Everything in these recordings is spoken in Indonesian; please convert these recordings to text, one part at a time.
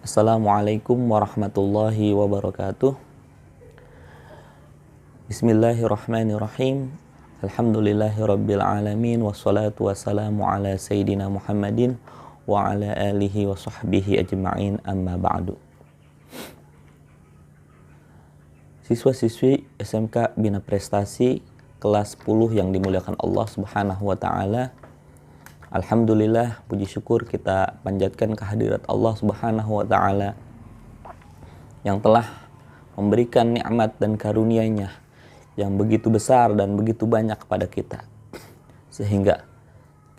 Assalamualaikum warahmatullahi wabarakatuh. Bismillahirrahmanirrahim. Alhamdulillahirabbil alamin wassalatu wassalamu ala sayyidina Muhammadin wa ala alihi wa sahbihi ajma'in, amma ba'du. Siswa-siswi SMK Bina Prestasi kelas 10 yang dimuliakan Allah Subhanahu wa taala. Alhamdulillah, puji syukur kita panjatkan kehadirat Allah Subhanahu wa taala yang telah memberikan nikmat dan karunia-Nya yang begitu besar dan begitu banyak kepada kita, sehingga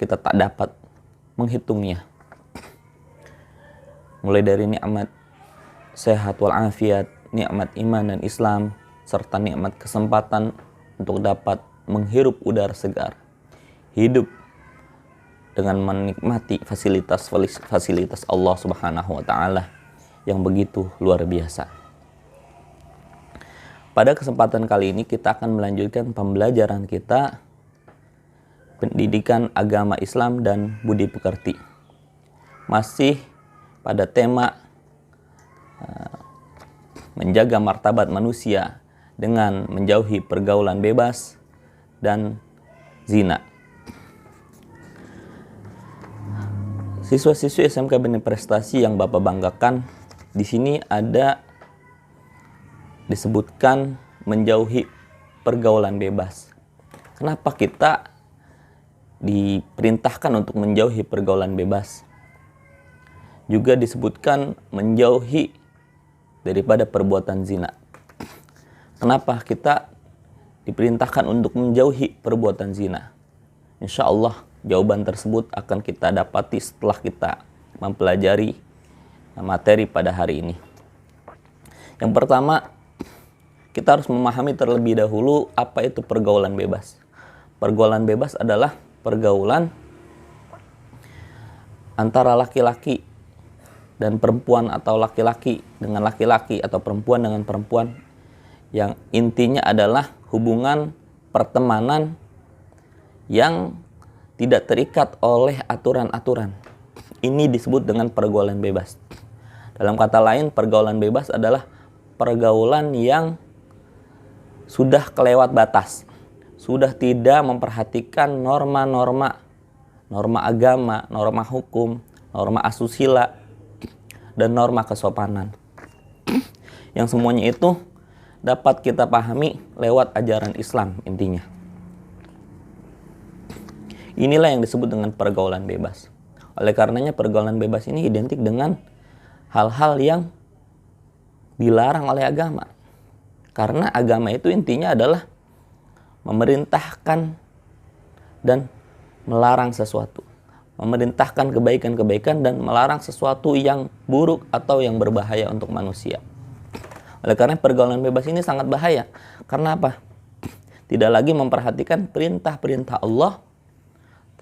kita tak dapat menghitungnya. Mulai dari nikmat sehat wal afiat, nikmat iman dan Islam, serta nikmat kesempatan untuk dapat menghirup udara segar, hidup dengan menikmati fasilitas Allah Subhanahu wa taala yang begitu luar biasa. Pada kesempatan kali ini kita akan melanjutkan pembelajaran kita pendidikan agama Islam dan budi pekerti. Masih pada tema menjaga martabat manusia dengan menjauhi pergaulan bebas dan zina. Siswa-siswi SMK Bina Prestasi yang Bapak banggakan, di sini ada disebutkan menjauhi pergaulan bebas. Kenapa kita diperintahkan untuk menjauhi pergaulan bebas? Juga disebutkan menjauhi daripada perbuatan zina. Kenapa kita diperintahkan untuk menjauhi perbuatan zina? Insya Allah jawaban tersebut akan kita dapati setelah kita mempelajari materi pada hari ini. Yang pertama, kita harus memahami terlebih dahulu apa itu pergaulan bebas. Pergaulan bebas adalah pergaulan antara laki-laki dan perempuan, atau laki-laki dengan laki-laki atau perempuan dengan perempuan, yang intinya adalah hubungan pertemanan yang tidak terikat oleh aturan-aturan. Ini disebut dengan pergaulan bebas. Dalam kata lain, pergaulan bebas adalah pergaulan yang sudah kelewat batas, sudah tidak memperhatikan norma-norma agama, norma hukum, norma asusila, dan norma kesopanan. Yang semuanya itu dapat kita pahami lewat ajaran Islam intinya. Inilah yang disebut dengan pergaulan bebas. Oleh karenanya pergaulan bebas ini identik dengan hal-hal yang dilarang oleh agama. Karena agama itu intinya adalah memerintahkan dan melarang sesuatu. Memerintahkan kebaikan-kebaikan dan melarang sesuatu yang buruk atau yang berbahaya untuk manusia. Oleh karena pergaulan bebas ini sangat bahaya. Karena apa? Tidak lagi memperhatikan perintah-perintah Allah,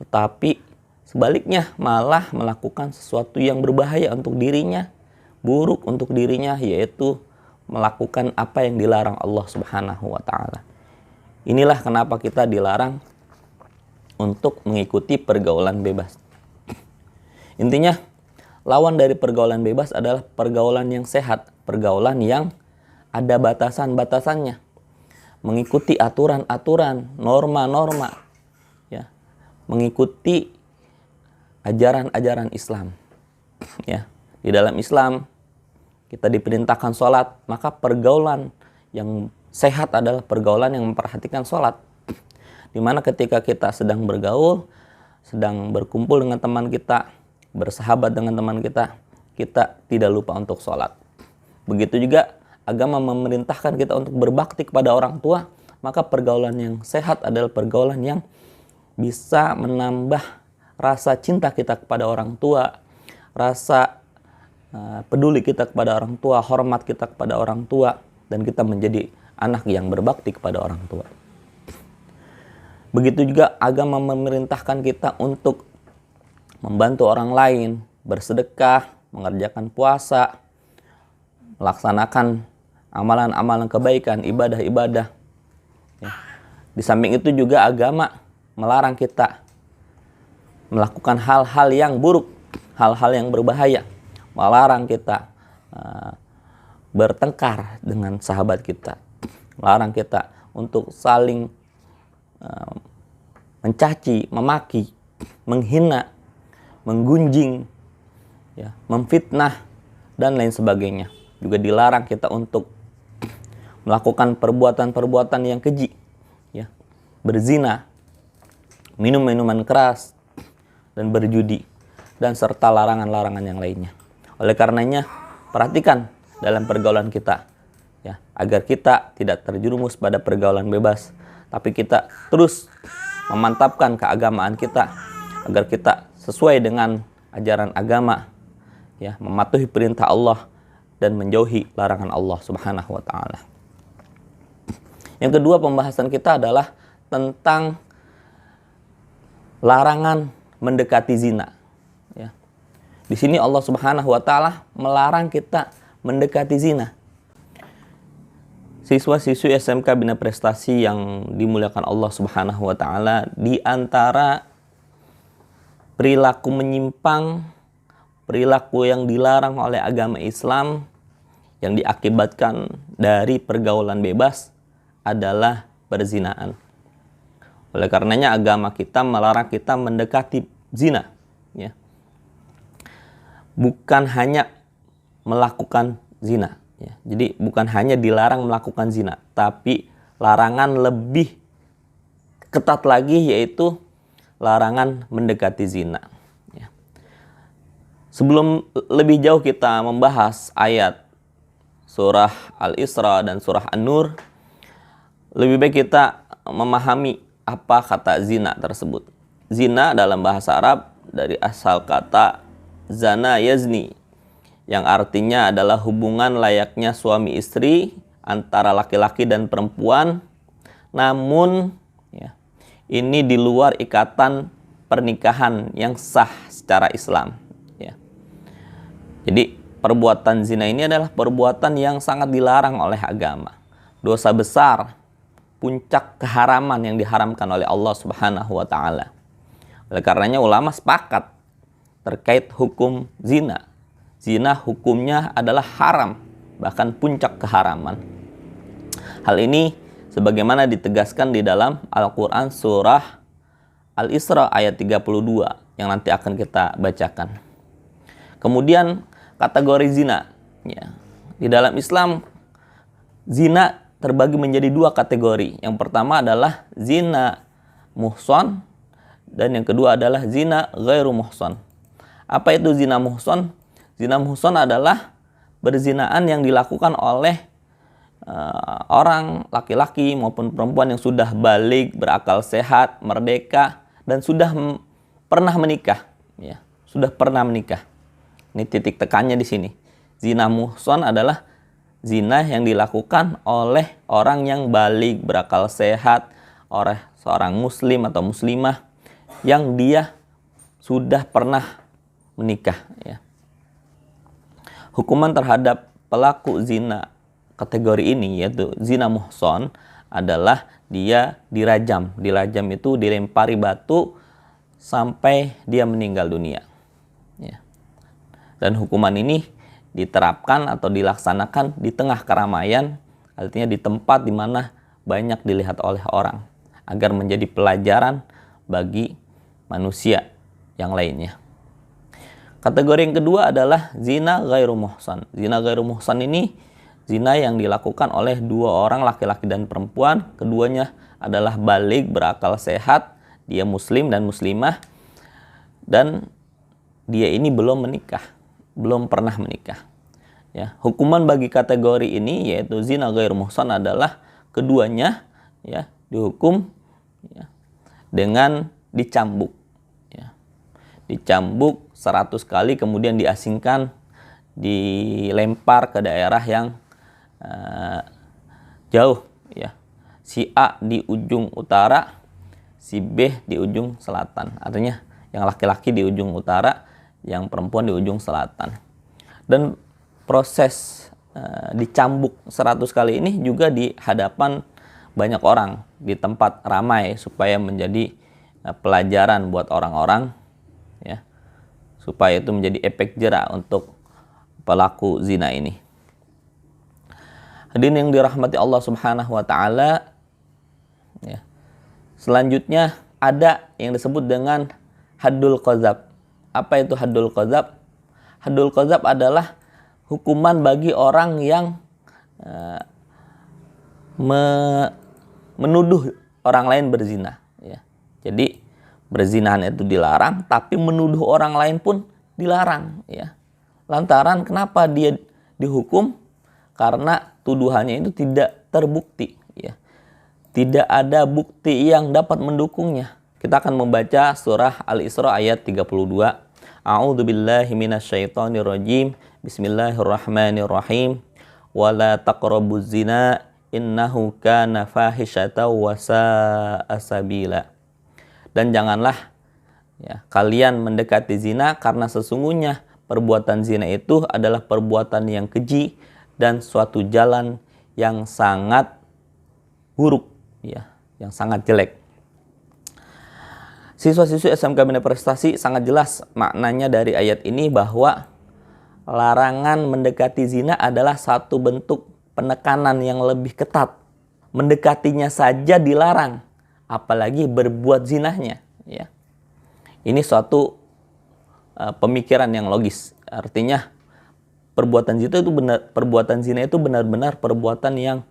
tetapi sebaliknya malah melakukan sesuatu yang berbahaya untuk dirinya, buruk untuk dirinya, yaitu melakukan apa yang dilarang Allah Subhanahu wa taala. Inilah kenapa kita dilarang untuk mengikuti pergaulan bebas. Intinya, lawan dari pergaulan bebas adalah pergaulan yang sehat, pergaulan yang ada batasan-batasannya, mengikuti aturan-aturan, norma-norma, ya, mengikuti ajaran-ajaran Islam. Ya, di dalam Islam kita diperintahkan sholat, maka pergaulan yang sehat adalah pergaulan yang memperhatikan sholat. Dimana ketika kita sedang bergaul, sedang berkumpul dengan teman kita, bersahabat dengan teman kita, kita tidak lupa untuk sholat. Begitu juga agama memerintahkan kita untuk berbakti kepada orang tua, maka pergaulan yang sehat adalah pergaulan yang bisa menambah rasa cinta kita kepada orang tua, rasa peduli kita kepada orang tua, hormat kita kepada orang tua, dan kita menjadi anak yang berbakti kepada orang tua. Begitu juga agama memerintahkan kita untuk membantu orang lain, bersedekah, mengerjakan puasa, melaksanakan amalan-amalan kebaikan, ibadah-ibadah. Ya. Di samping itu juga agama melarang kita melakukan hal-hal yang buruk, hal-hal yang berbahaya, melarang kita uh, bertengkar dengan sahabat kita, melarang kita untuk saling mencaci, memaki, menghina, menggunjing, ya, memfitnah dan lain sebagainya. Juga dilarang kita untuk melakukan perbuatan-perbuatan yang keji, ya, berzina, minum minuman keras, dan berjudi, dan serta larangan-larangan yang lainnya. Oleh karenanya, perhatikan dalam pergaulan kita, ya, agar kita tidak terjerumus pada pergaulan bebas, tapi kita terus memantapkan keagamaan kita, agar kita sesuai dengan ajaran agama, ya, mematuhi perintah Allah dan menjauhi larangan Allah Subhanahu wa taala. Yang kedua, pembahasan kita adalah tentang larangan mendekati zina, ya. Di sini Allah Subhanahu wa taala melarang kita mendekati zina. Siswa-siswi SMK Bina Prestasi yang dimuliakan Allah Subhanahu wa taala, di antara perilaku menyimpang, perilaku yang dilarang oleh agama Islam yang diakibatkan dari pergaulan bebas adalah perzinaan. Oleh karenanya agama kita melarang kita mendekati zina, ya. Bukan hanya melakukan zina, ya. Jadi bukan hanya dilarang melakukan zina, tapi larangan lebih ketat lagi, yaitu larangan mendekati zina, ya. Sebelum lebih jauh kita membahas ayat surah Al-Isra dan surah An-Nur, lebih baik kita memahami apa kata zina tersebut. Zina dalam bahasa Arab dari asal kata zana yazni, yang artinya adalah hubungan layaknya suami istri antara laki-laki dan perempuan, namun, ya, ini di luar ikatan pernikahan yang sah secara Islam, ya. Jadi perbuatan zina ini adalah perbuatan yang sangat dilarang oleh agama. Dosa besar, puncak keharaman yang diharamkan oleh Allah Subhanahu wa taala. Oleh karenanya ulama sepakat terkait hukum zina. Zina hukumnya adalah haram, bahkan puncak keharaman. Hal ini sebagaimana ditegaskan di dalam Al-Qur'an surah Al-Isra ayat 32 yang nanti akan kita bacakan. Kemudian kategori zina, ya. Di dalam Islam, zina terbagi menjadi dua kategori. Yang pertama adalah zina muhson, dan yang kedua adalah zina ghairu muhson. Apa itu zina muhson? Zina muhson adalah berzinaan yang dilakukan oleh orang laki-laki maupun perempuan yang sudah baligh, berakal sehat, merdeka, dan sudah pernah menikah, ya. Sudah pernah menikah. Ini titik tekannya di sini. Zina muhson adalah zina yang dilakukan oleh orang yang baligh, berakal sehat, oleh seorang muslim atau muslimah yang dia sudah pernah menikah, ya. Hukuman terhadap pelaku zina kategori ini, yaitu zina muhson, adalah dia dirajam. Dirajam itu dilempari batu sampai dia meninggal dunia, ya. Dan hukuman ini diterapkan atau dilaksanakan di tengah keramaian, artinya di tempat di mana banyak dilihat oleh orang, agar menjadi pelajaran bagi manusia yang lainnya. Kategori yang kedua adalah zina ghairu muhsan. Zina ghairu muhsan ini zina yang dilakukan oleh dua orang, laki-laki dan perempuan. Keduanya adalah baligh, berakal sehat, dia muslim dan muslimah, dan dia ini belum menikah, belum pernah menikah, ya. Hukuman bagi kategori ini, yaitu zina ghairu muhsan, adalah keduanya, ya, dihukum, ya, dengan dicambuk, ya. Dicambuk 100 kali, kemudian diasingkan, dilempar ke daerah yang jauh, ya. Si A di ujung utara, si B di ujung selatan. Artinya yang laki-laki di ujung utara, yang perempuan di ujung selatan. Dan proses dicambuk 100 kali ini juga di hadapan banyak orang, di tempat ramai, supaya menjadi pelajaran buat orang-orang, ya, supaya itu menjadi efek jera untuk pelaku zina ini. Hadirin yang dirahmati Allah Subhanahu wa taala, ya. Selanjutnya ada yang disebut dengan haddul qadzaf. Apa itu haddul qadzaf? Haddul qadzaf adalah hukuman bagi orang yang menuduh orang lain berzina, ya. Jadi berzinahan itu dilarang, tapi menuduh orang lain pun dilarang, ya. Lantaran kenapa dia dihukum? Karena tuduhannya itu tidak terbukti, ya. Tidak ada bukti yang dapat mendukungnya. Kita akan membaca surah Al-Isra ayat 32. A'udzubillahi minasyaitonirrajim. Bismillahirrahmanirrahim. Wala taqrabuz zina innahu kana fahisyatan wa sa'a sabila. Dan janganlah, ya, kalian mendekati zina, karena sesungguhnya perbuatan zina itu adalah perbuatan yang keji dan suatu jalan yang sangat buruk, ya, yang sangat jelek. Siswa-siswi SMK Bina Prestasi sangat jelas maknanya dari ayat ini, bahwa larangan mendekati zina adalah satu bentuk penekanan yang lebih ketat. Mendekatinya saja dilarang, apalagi berbuat zinahnya, ya. Ini suatu pemikiran yang logis. Artinya perbuatan zina itu benar-benar perbuatan yang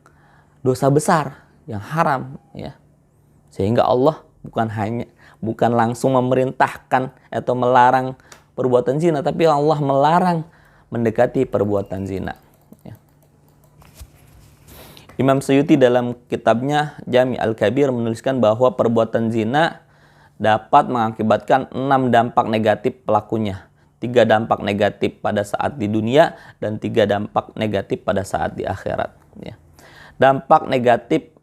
dosa besar, yang haram, ya. Sehingga Allah bukan langsung memerintahkan atau melarang perbuatan zina, tapi Allah melarang mendekati perbuatan zina, ya. Imam Suyuti dalam kitabnya Jami' Al-Kabir menuliskan bahwa perbuatan zina dapat mengakibatkan 6 dampak negatif pelakunya. 3 dampak negatif pada saat di dunia dan 3 dampak negatif pada saat di akhirat, ya. Dampak negatif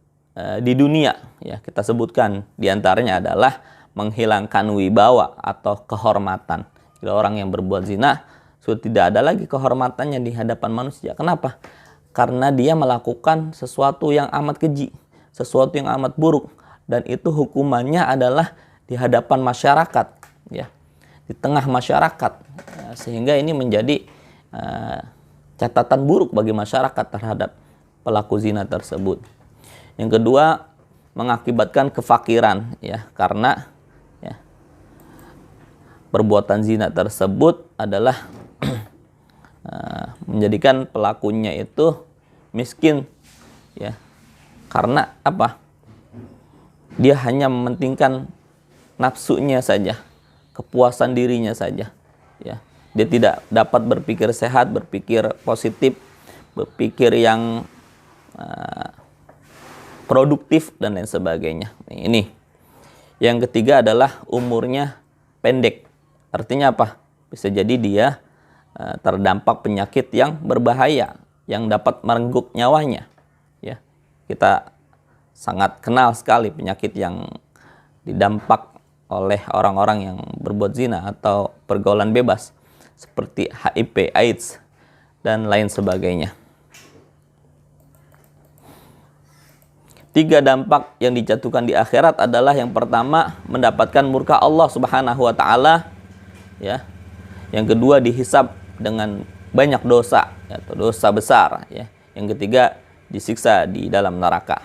di dunia, ya, kita sebutkan diantaranya adalah menghilangkan wibawa atau kehormatan. Jadi orang yang berbuat zina sudah tidak ada lagi kehormatannya di hadapan manusia. Kenapa? Karena dia melakukan sesuatu yang amat keji, sesuatu yang amat buruk, dan itu hukumannya adalah di hadapan masyarakat, ya, di tengah masyarakat, ya, sehingga ini menjadi catatan buruk bagi masyarakat terhadap pelaku zina tersebut. Yang kedua, mengakibatkan kefakiran, ya, karena, ya, perbuatan zina tersebut adalah menjadikan pelakunya itu miskin, ya. Karena apa? Dia hanya mementingkan nafsunya saja, kepuasan dirinya saja, ya. Dia tidak dapat berpikir sehat, berpikir positif, berpikir yang produktif dan lain sebagainya. Ini. Yang ketiga adalah umurnya pendek. Artinya apa? Bisa jadi dia terdampak penyakit yang berbahaya yang dapat merenggut nyawanya, ya. Kita sangat kenal sekali penyakit yang didampak oleh orang-orang yang berbuat zina atau pergaulan bebas, seperti HIV, AIDS, dan lain sebagainya. 3 dampak yang dijatuhkan di akhirat adalah, yang pertama, mendapatkan murka Allah Subhanahu wa taala, ya. Yang kedua, dihisab dengan banyak dosa, atau dosa besar, ya. Yang ketiga, disiksa di dalam neraka.